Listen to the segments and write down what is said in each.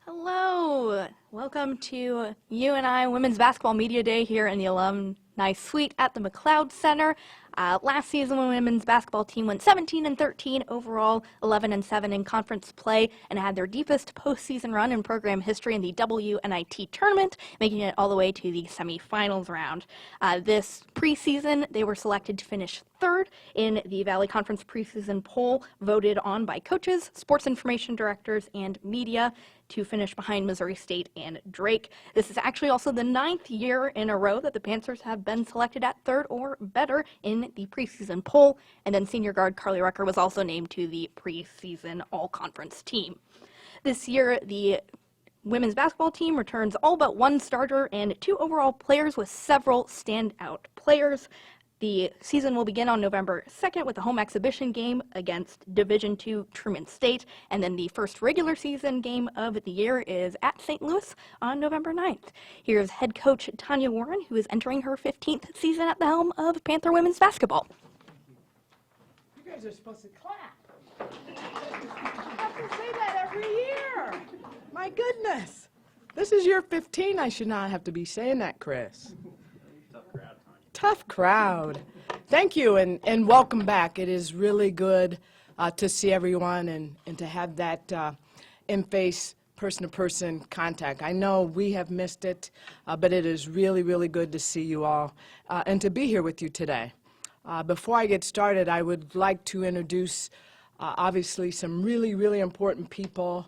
Hello! Welcome to UNI Women's Basketball Media Day here in the Alumni Suite at the McLeod Center. Last season, the women's basketball team went 17-13 overall, 11-7 in conference play, and had their deepest postseason run in program history in the WNIT tournament, making it all the way to the semifinals round. This preseason, they were selected to finish third in the Valley Conference preseason poll, voted on by coaches, sports information directors, and media, to finish behind Missouri State and Drake. This is actually also the 9th year in a row that the Panthers have been selected at third or better in the preseason poll, and then senior guard Carly Rucker was also named to the preseason all-conference team. This year, the women's basketball team returns all but one starter and 2 overall players, with several standout players. The season will begin on November 2nd with a home exhibition game against Division II Truman State, and then the first regular season game of the year is at St. Louis on November 9th. Here's head coach Tanya Warren, who is entering her 15th season at the helm of Panther women's basketball. You guys are supposed to clap. I have to say that every year. My goodness. This is year 15. I should not have to be saying that, Chris. Tough crowd. Thank you, and welcome back. It is really good to see everyone and to have that in-face, person-to-person contact. I know we have missed it, but it is really, really good to see you all and to be here with you today. Before I get started, I would like to introduce, obviously, some really, really important people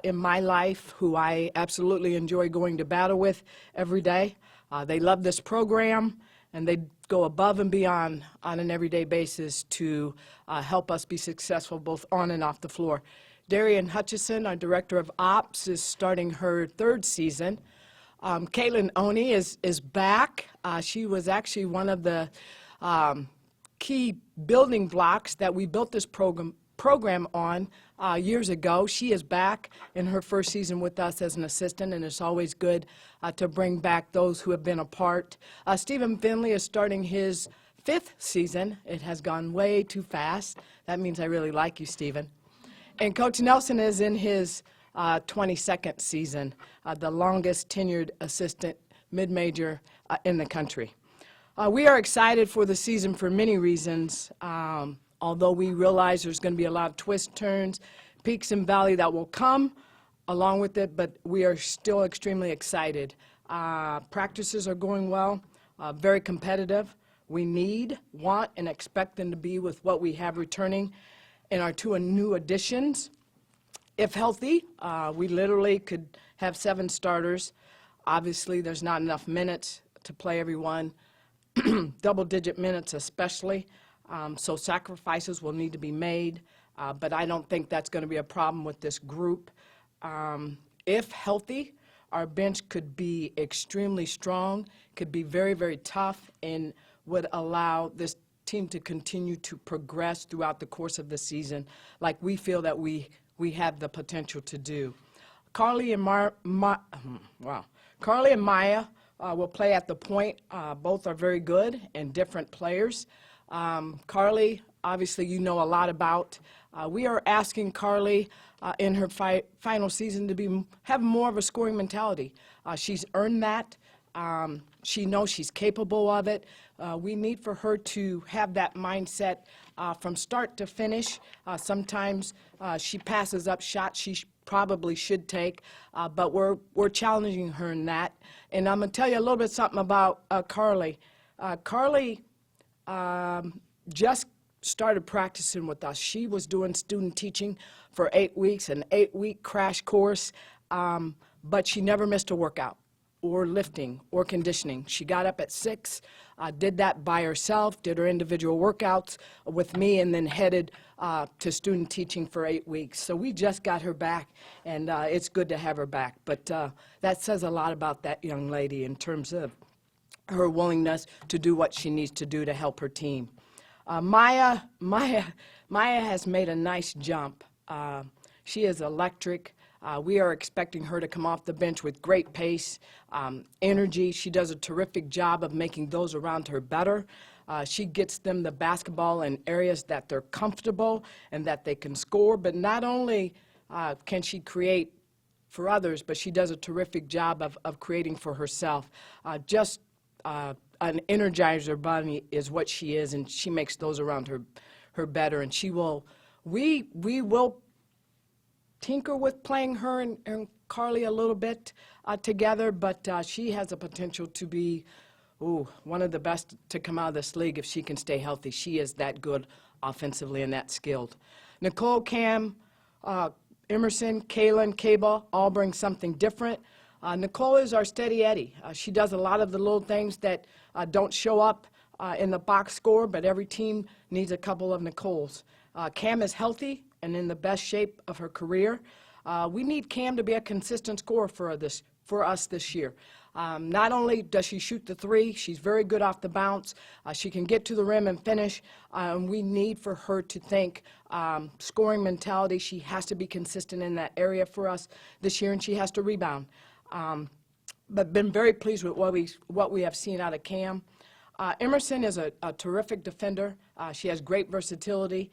in my life who I absolutely enjoy going to battle with every day. They love this program, and they go above and beyond on an everyday basis to help us be successful both on and off the floor. Darian Hutchison, our Director of Ops, is starting her 3rd season. Caitlin Oney is back. She was actually one of the key building blocks that we built this program on years ago. She is back in her 1st season with us as an assistant, and it's always good to bring back those who have been a part. Stephen Finley is starting his 5th season. It has gone way too fast. That means I really like you, Stephen. And Coach Nelson is in his 22nd season, the longest tenured assistant mid-major in the country. We are excited for the season for many reasons. Although we realize there's going to be a lot of twists, turns, peaks and valleys that will come along with it, but we are still extremely excited. Practices are going well, very competitive. We need, want, and expect them to be with what we have returning in our 2 new additions. If healthy, we literally could have 7 starters. Obviously, there's not enough minutes to play everyone, double-digit minutes especially. So sacrifices will need to be made, but I don't think that's going to be a problem with this group. If healthy, our bench could be extremely strong, could be very, very tough, and would allow this team to continue to progress throughout the course of the season like we feel that we have the potential to do. Carly and Carly and Maya will play at the point. Both are very good and different players. Carly, obviously, you know a lot about. We are asking Carly in her final season to have more of a scoring mentality. She's earned that. She knows she's capable of it. We need for her to have that mindset from start to finish. Sometimes she passes up shots she probably should take, but we're challenging her in that. And I'm going to tell you a little bit something about Carly. Carly just started practicing with us. She was doing student teaching for 8 weeks, an 8-week crash course, but she never missed a workout or lifting or conditioning. She got up at 6, did that by herself, did her individual workouts with me, and then headed to student teaching for 8 weeks. So we just got her back, and it's good to have her back. But that says a lot about that young lady in terms of her willingness to do what she needs to do to help her team. Maya has made a nice jump. She is electric. We are expecting her to come off the bench with great pace, energy. She does a terrific job of making those around her better. She gets them the basketball in areas that they're comfortable and that they can score, but not only can she create for others, but she does a terrific job of creating for herself. Just an energizer bunny is what she is, and she makes those around her better. And we will tinker with playing her and Carly a little bit together, but she has the potential to be one of the best to come out of this league if she can stay healthy. She is that good offensively and that skilled. Nicole, Cam, Emerson, Kaylin, Kaba all bring something different. Nicole is our steady Eddie. She does a lot of the little things that don't show up in the box score, but every team needs a couple of Nicoles. Cam is healthy and in the best shape of her career. We need Cam to be a consistent scorer for us this year. Not only does she shoot the three, she's very good off the bounce. She can get to the rim and finish. We need for her to think scoring mentality. She has to be consistent in that area for us this year, and she has to rebound. But been very pleased with what we have seen out of Cam. Emerson is a terrific defender. She has great versatility.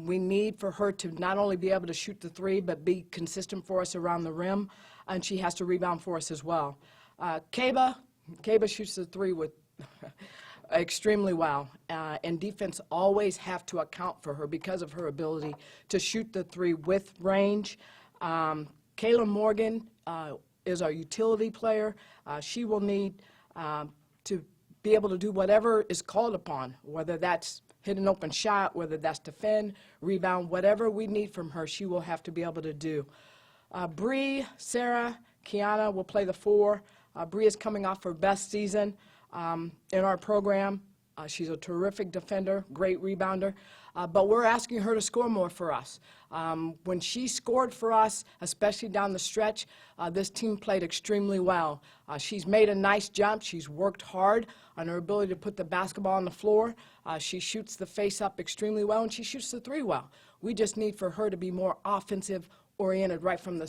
We need for her to not only be able to shoot the three, but be consistent for us around the rim, and she has to rebound for us as well. Kaba shoots the three with extremely well, and defense always have to account for her because of her ability to shoot the three with range. Kayla Morgan is our utility player. She will need to be able to do whatever is called upon, whether that's hit an open shot, whether that's defend, rebound, whatever we need from her, she will have to be able to do. Bree, Sarah, Kiana will play the four. Bree is coming off her best season in our program. She's a terrific defender, great rebounder, but we're asking her to score more for us. When she scored for us, especially down the stretch, this team played extremely well. She's made a nice jump. She's worked hard on her ability to put the basketball on the floor. She shoots the face up extremely well, and she shoots the three well. We just need for her to be more offensive oriented right from the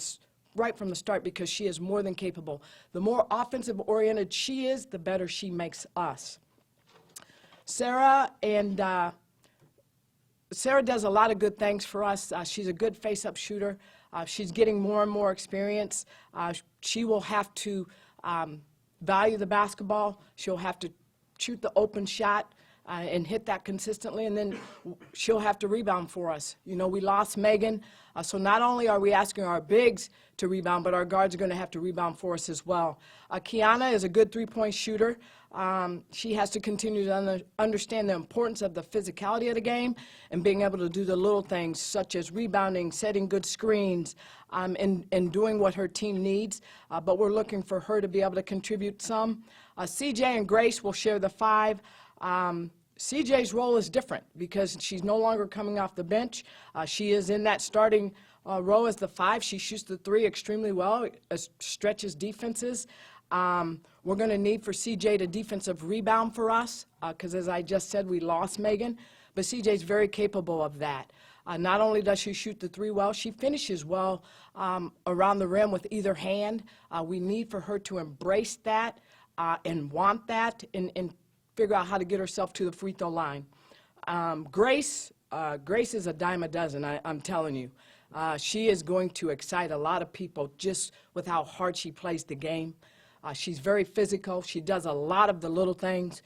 start, because she is more than capable. The more offensive oriented she is, the better she makes us. Sarah does a lot of good things for us. She's a good face-up shooter. She's getting more and more experience. She will have to value the basketball. She'll have to shoot the open shot and hit that consistently, and then she'll have to rebound for us. You know, we lost Megan, so not only are we asking our bigs to rebound, but our guards are going to have to rebound for us as well. Kiana is a good three-point shooter. She has to continue to understand the importance of the physicality of the game and being able to do the little things such as rebounding, setting good screens, and doing what her team needs. But we're looking for her to be able to contribute some. CJ and Grace will share the five. CJ's role is different because she's no longer coming off the bench. She is in that starting role as the five. She shoots the three extremely well, stretches defenses. We're going to need for CJ to defensive rebound for us because, as I just said, we lost Megan. But CJ's very capable of that. Not only does she shoot the three well, she finishes well around the rim with either hand. We need for her to embrace that and want that and figure out how to get herself to the free throw line. Grace is a dime a dozen, I'm telling you. She is going to excite a lot of people just with how hard she plays the game. She's very physical. She does a lot of the little things.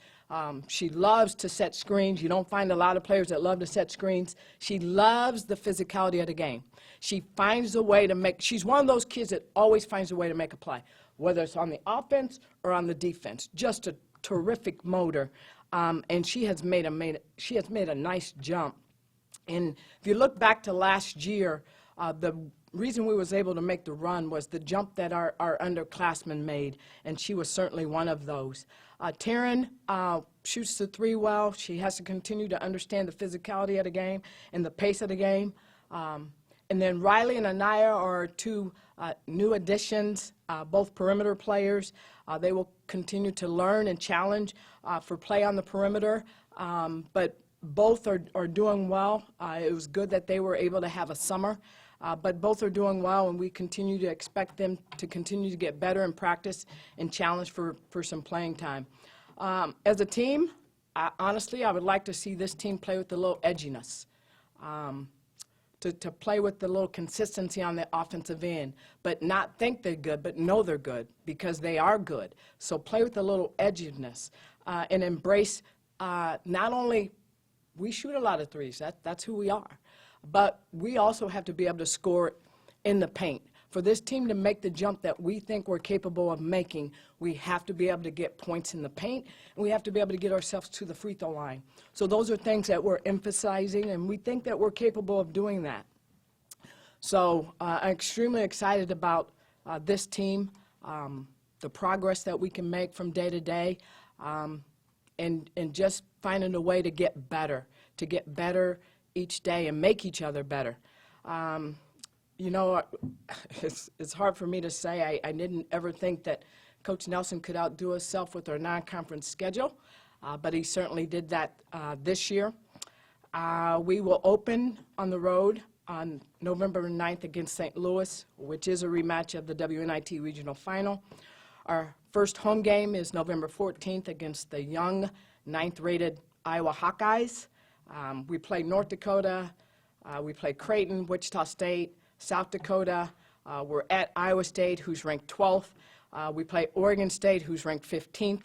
She loves to set screens. You don't find a lot of players that love to set screens. She loves the physicality of the game. She finds a way to make, she's one of those kids that always finds a way to make a play, whether it's on the offense or on the defense. Just a terrific motor, and she has made a nice jump. And if you look back to last year, the reason we was able to make the run was the jump that our underclassmen made, and she was certainly one of those. Taryn shoots the three well. She has to continue to understand the physicality of the game and the pace of the game. And then Riley and Anaya are two new additions, both perimeter players. They will continue to learn and challenge for play on the perimeter, but both are doing well. It was good that they were able to have a summer, but both are doing well, and we continue to expect them to continue to get better in practice and challenge for some playing time. As a team, honestly, I would like to see this team play with a little edginess. to play with the little consistency on the offensive end, but not think they're good, but know they're good because they are good. So play with a little edginess and embrace not only we shoot a lot of threes, that's who we are, but we also have to be able to score in the paint. For this team to make the jump that we think we're capable of making, we have to be able to get points in the paint, and we have to be able to get ourselves to the free throw line. So those are things that we're emphasizing, and we think that we're capable of doing that. So I'm extremely excited about this team, the progress that we can make from day to day, and just finding a way to get better each day and make each other better. You know, it's hard for me to say. I didn't ever think that Coach Nelson could outdo himself with our non-conference schedule, but he certainly did that this year. We will open on the road on November 9th against St. Louis, which is a rematch of the WNIT Regional Final. Our first home game is November 14th against the young 9th-rated Iowa Hawkeyes. We play North Dakota, we play Creighton, Wichita State, South Dakota. We're at Iowa State, who's ranked 12th. We play Oregon State, who's ranked 15th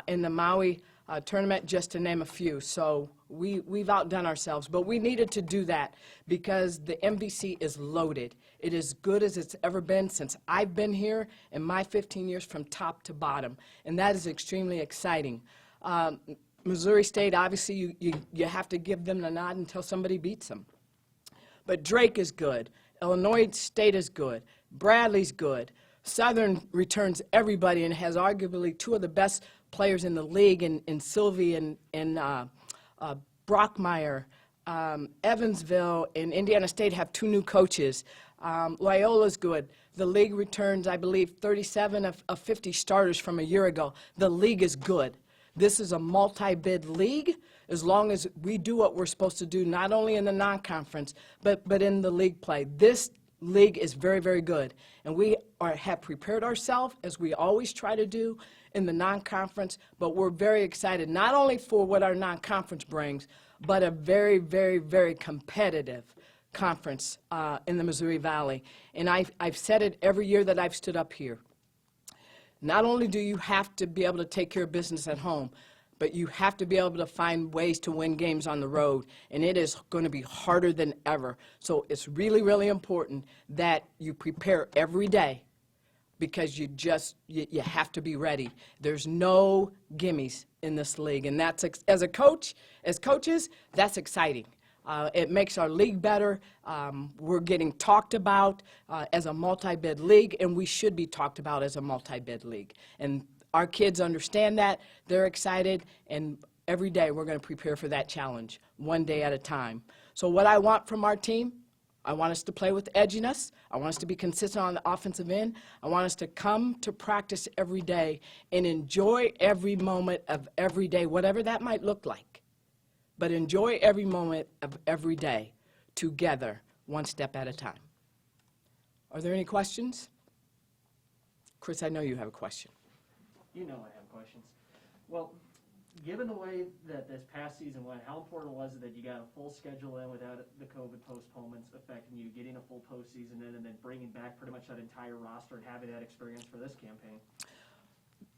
in the Maui tournament, just to name a few. So we've outdone ourselves, but we needed to do that because the MVC is loaded. It is good as it's ever been since I've been here in my 15 years from top to bottom, and that is extremely exciting. Missouri State, obviously, you have to give them the nod until somebody beats them. But Drake is good. Illinois State is good. Bradley's good. Southern returns everybody and has arguably two of the best players in the league in Sylvie and Brockmeyer. Evansville and Indiana State have two new coaches. Loyola's good. The league returns, I believe, 37 of 50 starters from a year ago. The league is good. This is a multi-bid league as long as we do what we're supposed to do, not only in the non-conference, but in the league play. This league is very, very good. And we have prepared ourselves, as we always try to do, in the non-conference, but we're very excited, not only for what our non-conference brings, but a very, very, very competitive conference in the Missouri Valley. And I've said it every year that I've stood up here. Not only do you have to be able to take care of business at home, but you have to be able to find ways to win games on the road, and it is going to be harder than ever. So it's really, really important that you prepare every day because you have to be ready. There's no gimmies in this league, and that's, as coaches, that's exciting. It makes our league better. We're getting talked about as a multi-bid league, and we should be talked about as a multi-bid league. And our kids understand that. They're excited, and every day we're going to prepare for that challenge, one day at a time. So what I want from our team, I want us to play with edginess. I want us to be consistent on the offensive end. I want us to come to practice every day and enjoy every moment of every day, whatever that might look like. But enjoy every moment of every day together, one step at a time. Are there any questions? Chris, I know you have a question. You know I have questions. Well, given the way that this past season went, how important was it that you got a full schedule in without the COVID postponements affecting you, getting a full postseason in, and then bringing back pretty much that entire roster and having that experience for this campaign?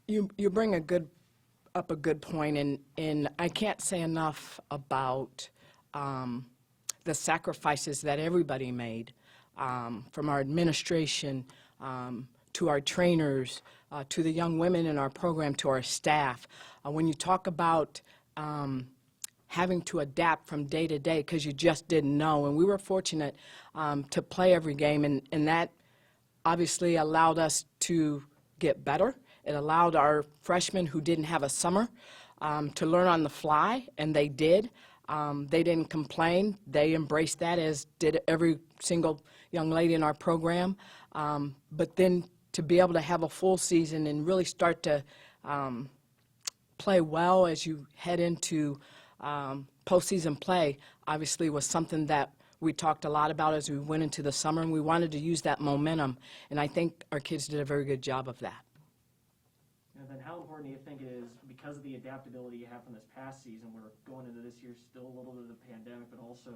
You bring up a good point, and I can't say enough about the sacrifices that everybody made, from our administration to our trainers, to the young women in our program, to our staff. When you talk about having to adapt from day to day because you just didn't know, and we were fortunate to play every game, and that obviously allowed us to get better. It allowed our freshmen who didn't have a summer to learn on the fly, and they did. They didn't complain. They embraced that, as did every single young lady in our program. But then to be able to have a full season and really start to play well as you head into postseason play, obviously was something that we talked a lot about as we went into the summer, and we wanted to use that momentum. And I think our kids did a very good job of that. And then how important do you think it is, because of the adaptability you have from this past season, we're going into this year still a little bit of the pandemic, but also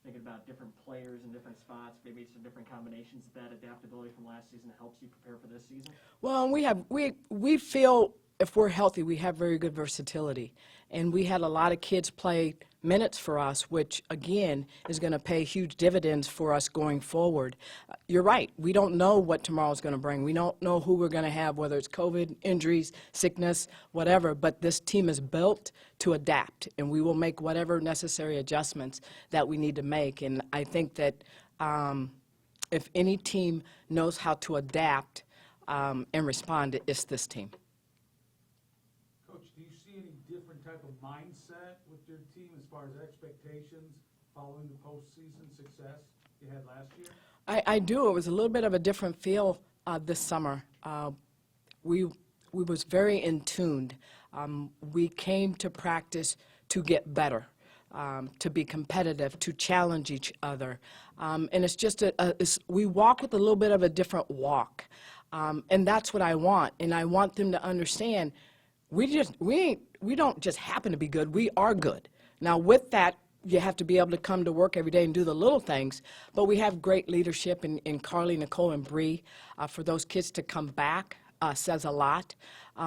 thinking about different players and different spots, maybe some different combinations, that adaptability from last season helps you prepare for this season? Well, we feel if we're healthy, we have very good versatility, and we had a lot of kids play minutes for us, which again is going to pay huge dividends for us going forward. You're right. We don't know what tomorrow's going to bring. We don't know who we're going to have, whether it's COVID, injuries, sickness, whatever. But this team is built to adapt, and we will make whatever necessary adjustments that we need to make. And I think that if any team knows how to adapt and respond, it's this team. Coach, do you see any different type of mindset with your team as far as expectations following the postseason success you had last year? I do. It was a little bit of a different feel this summer. We was very in tuned. We came to practice to get better, to be competitive, to challenge each other, and it's just we walk with a little bit of a different walk, and that's what I want. And I want them to understand we don't just happen to be good. We are good. Now with that, you have to be able to come to work every day and do the little things, but we have great leadership in Carly, Nicole, and Bree. For those kids to come back says a lot,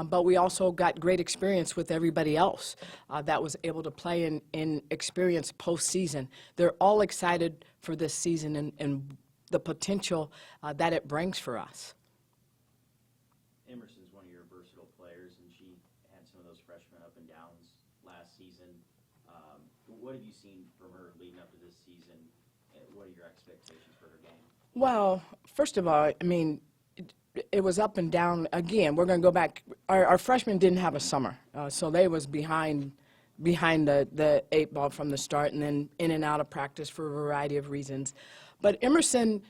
but we also got great experience with everybody else that was able to play and experience postseason. They're all excited for this season and the potential that it brings for us. Emerson's one of your versatile players, and she had some of those freshman up and downs last season. What have you seen from her leading up to this season? What are your expectations for her game? Well, first of all, I mean, it was up and down. Again, we're going to go back. Our freshmen didn't have a summer, so they was behind the 8 ball from the start, and then in and out of practice for a variety of reasons. But Emerson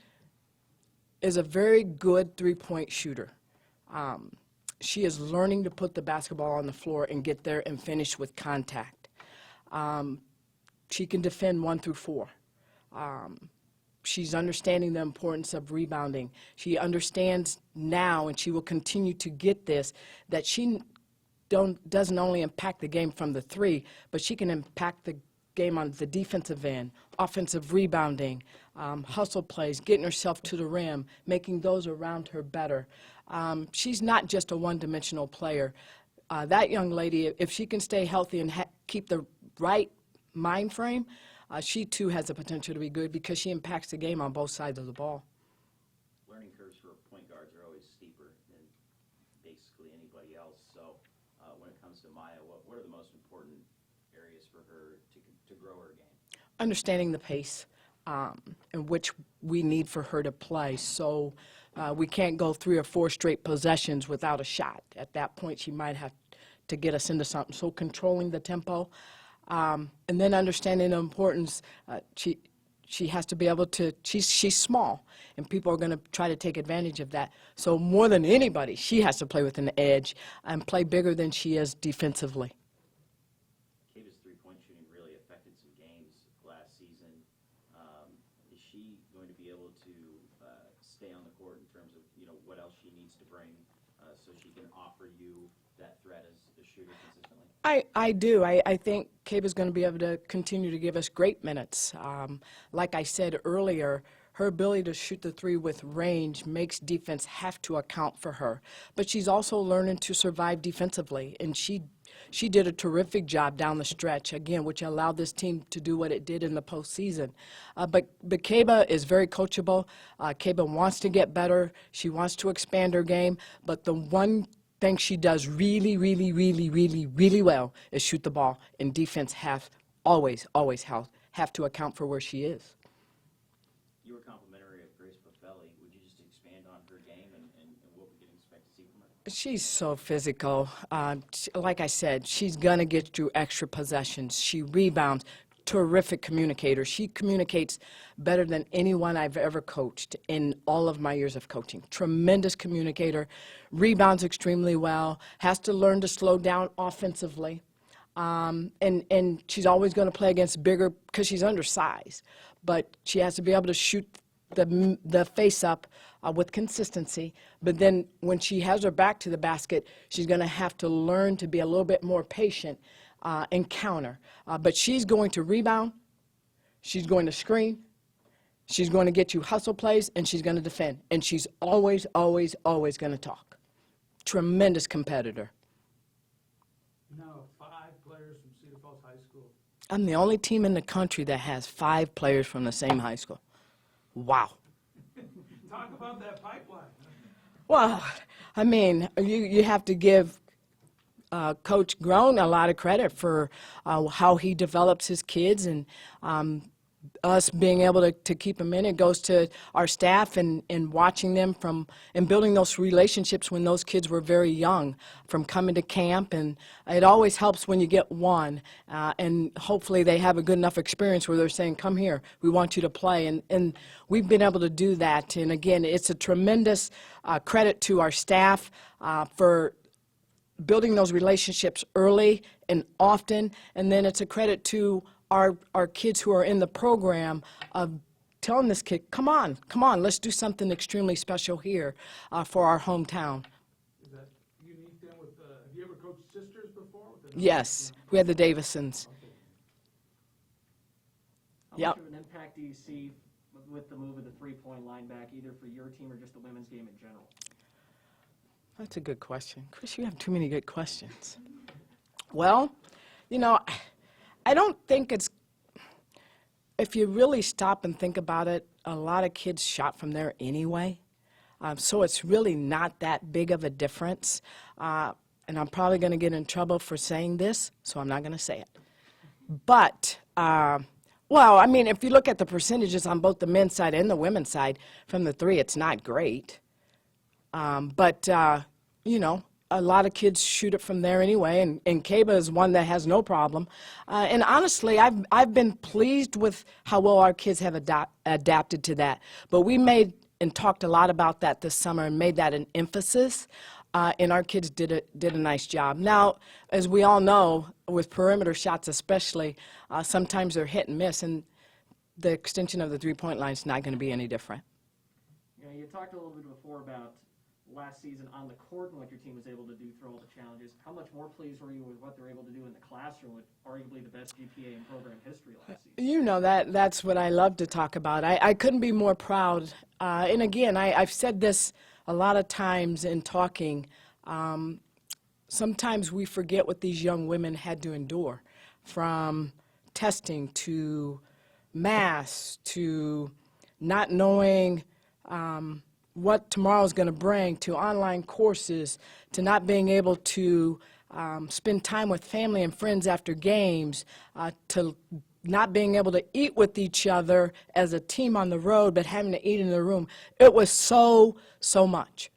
is a very good three-point shooter. She is learning to put the basketball on the floor and get there and finish with contact. She can defend 1 through 4. She's understanding the importance of rebounding. She understands now, and she will continue to get this, that she doesn't only impact the game from the 3, but she can impact the game on the defensive end, offensive rebounding, hustle plays, getting herself to the rim, making those around her better. She's not just a one-dimensional player. That young lady, if she can stay healthy and keep the right mind frame, she too has the potential to be good because she impacts the game on both sides of the ball. Learning curves for point guards are always steeper than basically anybody else. So when it comes to Maya, what are the most important areas for her to grow her game? Understanding the pace in which we need for her to play. So we can't go 3 or 4 straight possessions without a shot. At that point, she might have to get us into something. So controlling the tempo. And then understanding the importance, she has to be able to, she's small, and people are going to try to take advantage of that. So more than anybody, she has to play with an edge and play bigger than she is defensively. Kava's three-point shooting really affected some games last season. Is she going to be able to stay on the court in terms of what else she needs to bring so she can offer you that threat as a shooter consistently? I do. I think Kava's going to be able to continue to give us great minutes. Like I said earlier, her ability to shoot the 3 with range makes defense have to account for her. But she's also learning to survive defensively, and she did a terrific job down the stretch, again, which allowed this team to do what it did in the postseason. But Kava is very coachable. Kava wants to get better. She wants to expand her game. But the one thing she does really, really, really, really, really well is shoot the ball, and defense always have to account for where she is. You were complimentary of Grace Buffelli. Would you just expand on her game and what we can expect to see from her? She's so physical. Like I said, she's going to get you extra possessions. She rebounds. Terrific communicator. She communicates better than anyone I've ever coached in all of my years of coaching. Tremendous communicator, rebounds extremely well, has to learn to slow down offensively, and she's always going to play against bigger because she's undersized, but she has to be able to shoot the face up with consistency. But then when she has her back to the basket, she's going to have to learn to be a little bit more patient and counter. But she's going to rebound, She's going to screen. She's going to get you hustle plays, and she's going to defend. And she's always, always, always going to talk. Tremendous competitor. You now have 5 players from Cedar Falls High School. I'm the only team in the country that has 5 players from the same high school. Wow. Talk about that pipeline. Well, I mean, you have to give Coach Grown a lot of credit for how he develops his kids, and us being able to keep them in. It goes to our staff and watching them and building those relationships when those kids were very young, from coming to camp. And it always helps when you get one, and hopefully they have a good enough experience where they're saying, come here, we want you to play. And we've been able to do that. And again, it's a tremendous credit to our staff for building those relationships early and often. And then it's a credit to our kids who are in the program of telling this kid, come on, let's do something extremely special here for our hometown. Is that unique then with, have you ever coached sisters before? Yes, we had the Davisons. How Yep. much of an impact do you see with the move of the three-point line back, either for your team or just the women's game in general? That's a good question. Chris, you have too many good questions. Well, you know, I don't think if you really stop and think about it, a lot of kids shot from there anyway. So it's really not that big of a difference. And I'm probably going to get in trouble for saying this, so I'm not going to say it. But, well, I mean, if you look at the percentages on both the men's side and the women's side from the 3, it's not great. But you know, a lot of kids shoot it from there anyway, and Kaba is one that has no problem. And honestly, I've been pleased with how well our kids have adapted to that. But we made and talked a lot about that this summer and made that an emphasis, and our kids did a nice job. Now, as we all know, with perimeter shots especially, sometimes they're hit and miss, and the extension of the three-point line is not going to be any different. You know, you talked a little bit before about last season on the court and what your team was able to do through all the challenges. How much more pleased were you with what they're able to do in the classroom with arguably the best GPA in program history last season? You know, that's what I love to talk about. I couldn't be more proud. And again, I've said this a lot of times in talking. Sometimes we forget what these young women had to endure, from testing to mass to not knowing what tomorrow's going to bring, to online courses, to not being able to spend time with family and friends after games, to not being able to eat with each other as a team on the road, but having to eat in the room. It was so much.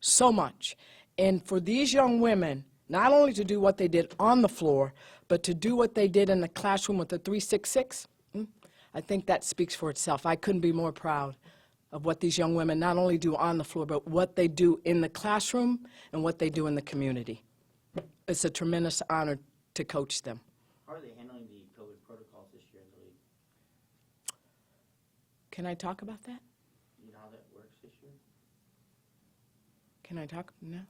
And for these young women, not only to do what they did on the floor, but to do what they did in the classroom with the 3-6-6, I think that speaks for itself. I couldn't be more proud of what these young women not only do on the floor, but what they do in the classroom and what they do in the community. It's a tremendous honor to coach them. How are they handling the COVID protocols this year in the league? Can I talk about that? You know how that works this year? Can I talk? No?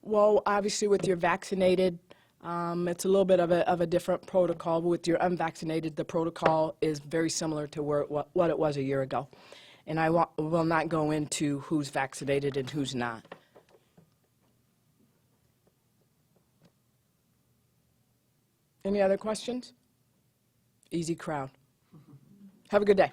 Well, obviously with your vaccinated, it's a little bit of a different protocol. With your unvaccinated, the protocol is very similar to what it was a year ago. And I will not go into who's vaccinated and who's not. Any other questions? Easy crowd. Have a good day.